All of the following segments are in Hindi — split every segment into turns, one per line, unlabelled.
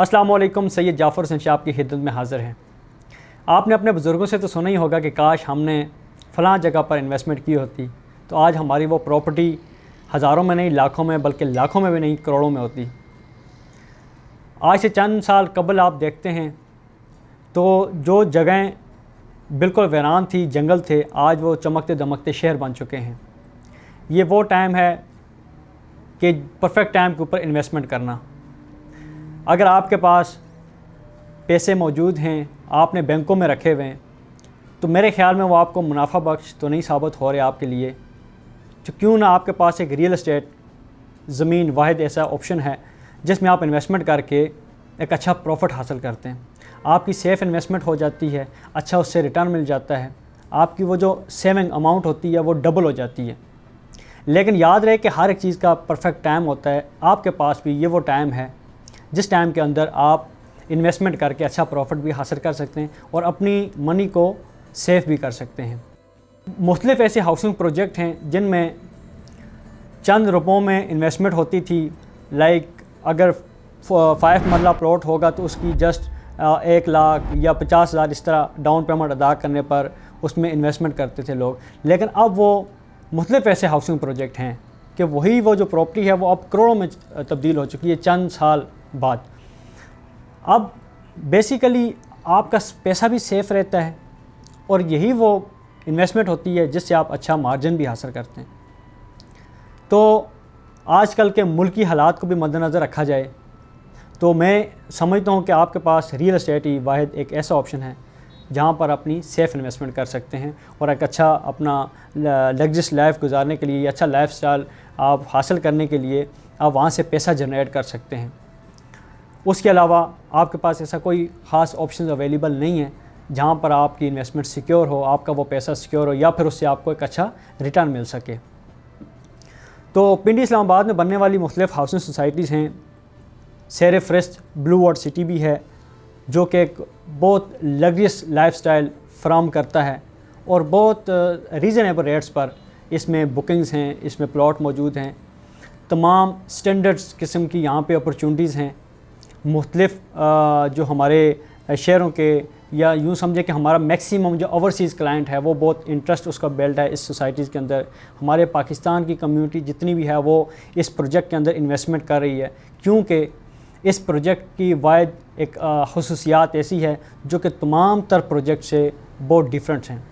अस्सलामुअलैकुम, सैयद जाफ़र हुसैन शाह आपकी खिदमत में हाज़िर हैं। आपने अपने बुज़ुर्गों से तो सुना ही होगा कि काश हमने फ़लाँ जगह पर इन्वेस्टमेंट की होती तो आज हमारी वो प्रॉपर्टी हज़ारों में नहीं, लाखों में, बल्कि लाखों में भी नहीं, करोड़ों में होती। आज से चंद साल कबल आप देखते हैं तो जो जगहें बिल्कुल वीरान थी, जंगल थे, आज वो चमकते दमकते शहर बन चुके हैं। ये वो टाइम है कि परफेक्ट टाइम के ऊपर इन्वेस्टमेंट करना। अगर आपके पास पैसे मौजूद हैं, आपने बैंकों में रखे हुए हैं, तो मेरे ख़्याल में वो आपको मुनाफा बख्श तो नहीं साबित हो रहे आपके लिए। तो क्यों ना आपके पास एक रियल एस्टेट ज़मीन वाहिद ऐसा ऑप्शन है जिसमें आप इन्वेस्टमेंट करके एक अच्छा प्रॉफिट हासिल करते हैं। आपकी सेफ़ इन्वेस्टमेंट हो जाती है, अच्छा उससे रिटर्न मिल जाता है, आपकी वो जो सेविंग अमाउंट होती है वो डबल हो जाती है। लेकिन याद रहे कि हर एक चीज़ का परफेक्ट टाइम होता है। आपके पास भी ये वो टाइम है जिस टाइम के अंदर आप इन्वेस्टमेंट करके अच्छा प्रॉफिट भी हासिल कर सकते हैं और अपनी मनी को सेव भी कर सकते हैं। मुख्तलिफ़ ऐसे हाउसिंग प्रोजेक्ट हैं जिनमें चंद रुपयों में इन्वेस्टमेंट होती थी। लाइक अगर 5 मरला प्लॉट होगा तो उसकी जस्ट 1 लाख या 50,000 इस तरह डाउन पेमेंट अदा करने पर उसमें इन्वेस्टमेंट करते थे लोग। लेकिन अब वो मुख्तलिफ़ ऐसे हाउसिंग प्रोजेक्ट हैं कि वही वो जो प्रॉपर्टी है वो अब करोड़ों में तब्दील हो चुकी है चंद साल बाद। अब बेसिकली आपका पैसा भी सेफ़ रहता है और यही वो इन्वेस्टमेंट होती है जिससे आप अच्छा मार्जिन भी हासिल करते हैं। तो आजकल के मुल्की हालात को भी मद्देनज़र रखा जाए तो मैं समझता हूँ कि आपके पास रियल एस्टेट ही वाहिद एक ऐसा ऑप्शन है जहाँ पर अपनी सेफ़ इन्वेस्टमेंट कर सकते हैं और एक अच्छा अपना लग्जरियस लाइफ गुजारने के लिए, अच्छा लाइफस्टाइल आप हासिल करने के लिए आप वहाँ से पैसा जनरेट कर सकते हैं। उसके अलावा आपके पास ऐसा कोई ख़ास ऑप्शन अवेलेबल नहीं है जहाँ पर आपकी इन्वेस्टमेंट सिक्योर हो, आपका वो पैसा सिक्योर हो या फिर उससे आपको एक अच्छा रिटर्न मिल सके। तो पिंडी इस्लामाबाद में बनने वाली मुख्तलिफ़ हाउसिंग सोसाइटीज़ हैं। शेर फहरिस्त ब्लू वाटर सिटी भी है जो कि एक बहुत लग्जरियस लाइफस्टाइल फ्राहम करता है और बहुत रीज़नेबल रेट्स पर इसमें बुकिंग्स हैं, इसमें प्लॉट मौजूद हैं। तमाम स्टैंडर्ड्स किस्म की यहाँ पे अपॉर्चुनिटीज़ हैं। मुख्तलिफ़ जो हमारे शहरों के या यूँ समझे कि हमारा मैक्सिमम जो ओवरसीज़ क्लाइंट है वो बहुत इंटरेस्ट उसका बिल्ड है इस सोसाइटीज़ के अंदर। हमारे पाकिस्तान की कम्युनिटी जितनी भी है वो इस प्रोजेक्ट के अंदर इन्वेस्टमेंट कर रही है क्योंकि इस प्रोजेक्ट की वाहिद एक खुसूसियात ऐसी है जो कि तमाम तर प्रोजेक्ट से बहुत डिफरेंट हैं।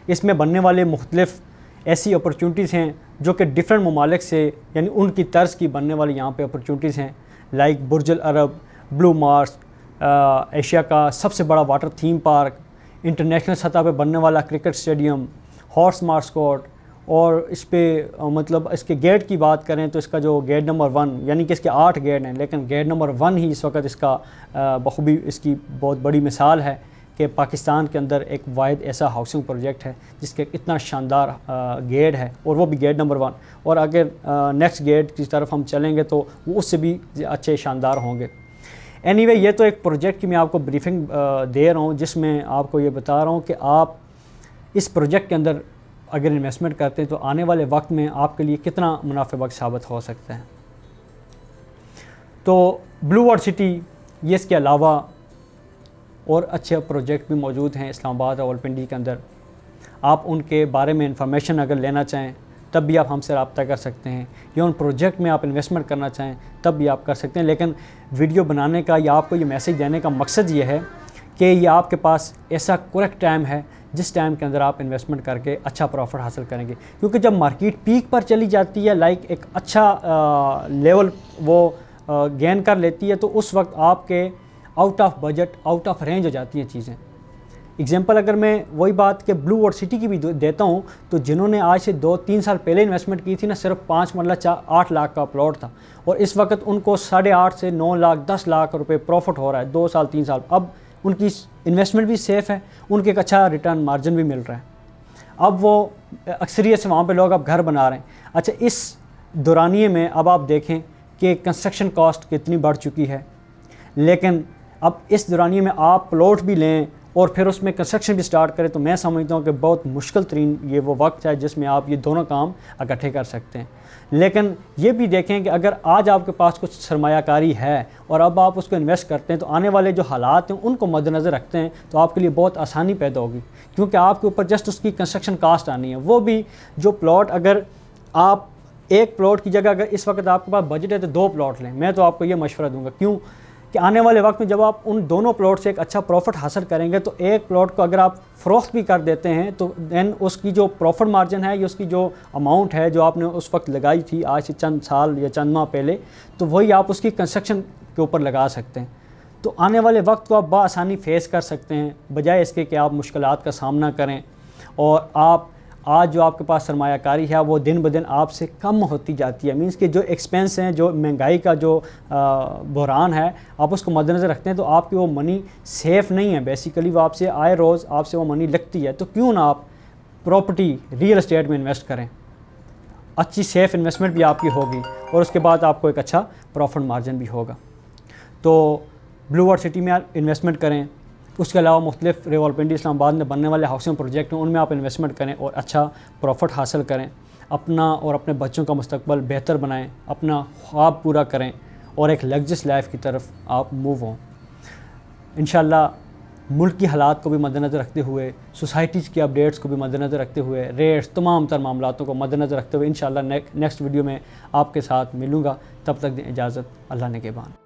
इसमें बनने वाले मुख्तलिफ़ ऐसी अपॉर्चुनिटीज़ हैं जो कि डिफरेंट ममालिक से यानी उनकी तर्ज की बनने वाली यहाँ पे अपॉर्चुनिटीज़ हैं। लाइक बुर्ज अल अरब, ब्लू मार्स, एशिया का सबसे बड़ा वाटर थीम पार्क, इंटरनेशनल सतह पे बनने वाला क्रिकेट स्टेडियम, हॉर्स मास्कॉट और इस पे मतलब इसके गेट की बात करें तो इसका जो गेट नंबर 1 यानी कि इसके 8 गेट हैं, लेकिन गेट नंबर 1 ही इस वक्त इसका बखूबी इसकी बहुत बड़ी मिसाल है कि पाकिस्तान के अंदर एक वाहिद ऐसा हाउसिंग प्रोजेक्ट है जिसके इतना शानदार गेट है और वो भी गेट नंबर 1। और अगर नेक्स्ट गेट की तरफ हम चलेंगे तो वो उससे भी अच्छे शानदार होंगे। एनीवे, ये तो एक प्रोजेक्ट की मैं आपको ब्रीफिंग दे रहा हूँ जिसमें आपको ये बता रहा हूँ कि आप इस प्रोजेक्ट के अंदर अगर इन्वेस्टमेंट करते हैं तो आने वाले वक्त में आपके लिए कितना मुनाफे बख्श साबित हो सकता है। तो ब्लू वाटर सिटी ये इसके अलावा और अच्छे प्रोजेक्ट भी मौजूद हैं इस्लामाबाद और रावलपिंडी के अंदर। आप उनके बारे में इंफॉर्मेशन अगर लेना चाहें तब भी आप हमसे रब्ता कर सकते हैं या उन प्रोजेक्ट में आप इन्वेस्टमेंट करना चाहें तब भी आप कर सकते हैं। लेकिन वीडियो बनाने का या आपको ये मैसेज देने का मकसद ये है कि ये आपके पास ऐसा करेक्ट टाइम है जिस टाइम के अंदर आप इन्वेस्टमेंट करके अच्छा प्रॉफिट हासिल करेंगे। क्योंकि जब मार्केट पीक पर चली जाती है, लाइक एक अच्छा लेवल वो गेन कर लेती है, तो उस वक्त आपके out of budget, out of range हो जाती हैं चीज़ें। एग्जांपल अगर मैं वही बात कि ब्लू वाटर सिटी की भी देता हूँ तो जिन्होंने आज से 2-3 साल पहले इन्वेस्टमेंट की थी ना, सिर्फ 5 मरला 8 लाख का प्लॉट था और इस वक्त उनको 8.5 से 9 लाख 10 लाख रुपए प्रॉफिट हो रहा है 2 साल 3 साल। अब उनकी इन्वेस्टमेंट भी सेफ़ है, उनके एक अच्छा रिटर्न मार्जिन भी मिल रहा है। अब वो अक्सरियत से वहाँ पे लोग अब घर बना रहे हैं। अच्छा, इस दौरानिए में अब आप देखें कि कंस्ट्रक्शन कॉस्ट कितनी बढ़ चुकी है, लेकिन अब इस दौरानिए में आप प्लॉट भी लें और फिर उसमें कंस्ट्रक्शन भी स्टार्ट करें, तो मैं समझता हूँ कि बहुत मुश्किल तरीन ये वो वक्त है जिसमें आप ये दोनों काम इकट्ठे कर सकते हैं। लेकिन ये भी देखें कि अगर आज आपके पास कुछ सरमायाकारी है और अब आप उसको इन्वेस्ट करते हैं, तो आने वाले जो हालात हैं उनको मद्देनज़र रखते हैं तो आपके लिए बहुत आसानी पैदा होगी, क्योंकि आपके ऊपर जस्ट उसकी कंस्ट्रक्शन कास्ट आनी है। वो भी जो प्लॉट, अगर आप एक प्लॉट की जगह अगर इस वक्त आपके पास बजट है तो 2 प्लॉट लें, मैं तो आपको ये मशवरा दूंगा। क्यों कि आने वाले वक्त में जब आप उन दोनों प्लॉट से एक अच्छा प्रॉफिट हासिल करेंगे, तो एक प्लॉट को अगर आप फ़रोख्त भी कर देते हैं तो दैन उसकी जो प्रॉफिट मार्जिन है या उसकी जो अमाउंट है जो आपने उस वक्त लगाई थी आज से चंद साल या चंद माह पहले, तो वही आप उसकी कंस्ट्रक्शन के ऊपर लगा सकते हैं। तो आने वाले वक्त को आप बआसानी फेस कर सकते हैं, बजाय इसके कि आप मुश्किलात का सामना करें। और आप आज जो आपके पास सरमायाकारी है वो दिन ब दिन आपसे कम होती जाती है। मींस कि जो एक्सपेंस हैं, जो महंगाई का जो बहरान है, आप उसको मद्देनज़र रखते हैं तो आपकी वो मनी सेफ़ नहीं है। बेसिकली वो आपसे आए रोज़ आपसे वो मनी लगती है। तो क्यों ना आप प्रॉपर्टी, रियल इस्टेट में इन्वेस्ट करें, अच्छी सेफ़ इन्वेस्टमेंट भी आपकी होगी और उसके बाद आपको एक अच्छा प्रॉफिट मार्जिन भी होगा। तो ब्लू वर्ल्ड सिटी में इन्वेस्टमेंट करें। उसके अलावा मुख्तलिफ रावलपिंडी इस्लामाबाद में बनने वाले हाउसिंग प्रोजेक्ट हैं, उनमें आप इन्वेस्टमेंट करें और अच्छा प्रॉफिट हासिल करें। अपना और अपने बच्चों का मुस्तकबल बेहतर बनाएं, अपना ख्वाब पूरा करें और एक लग्जरियस लाइफ की तरफ आप मूव हों। इंशाल्लाह मुल्क की हालात को भी मद्देनज़र रखते हुए, सोसाइटीज़ की अपडेट्स को भी मद्देनज़र रखते हुए, रेट्स, तमाम तर मामलातों को मद्देनज़र रखते हुए इंशाल्लाह नेक्स्ट वीडियो में आपके साथ मिलूँगा। तब तक इजाज़त, अल्लाह ने के बान।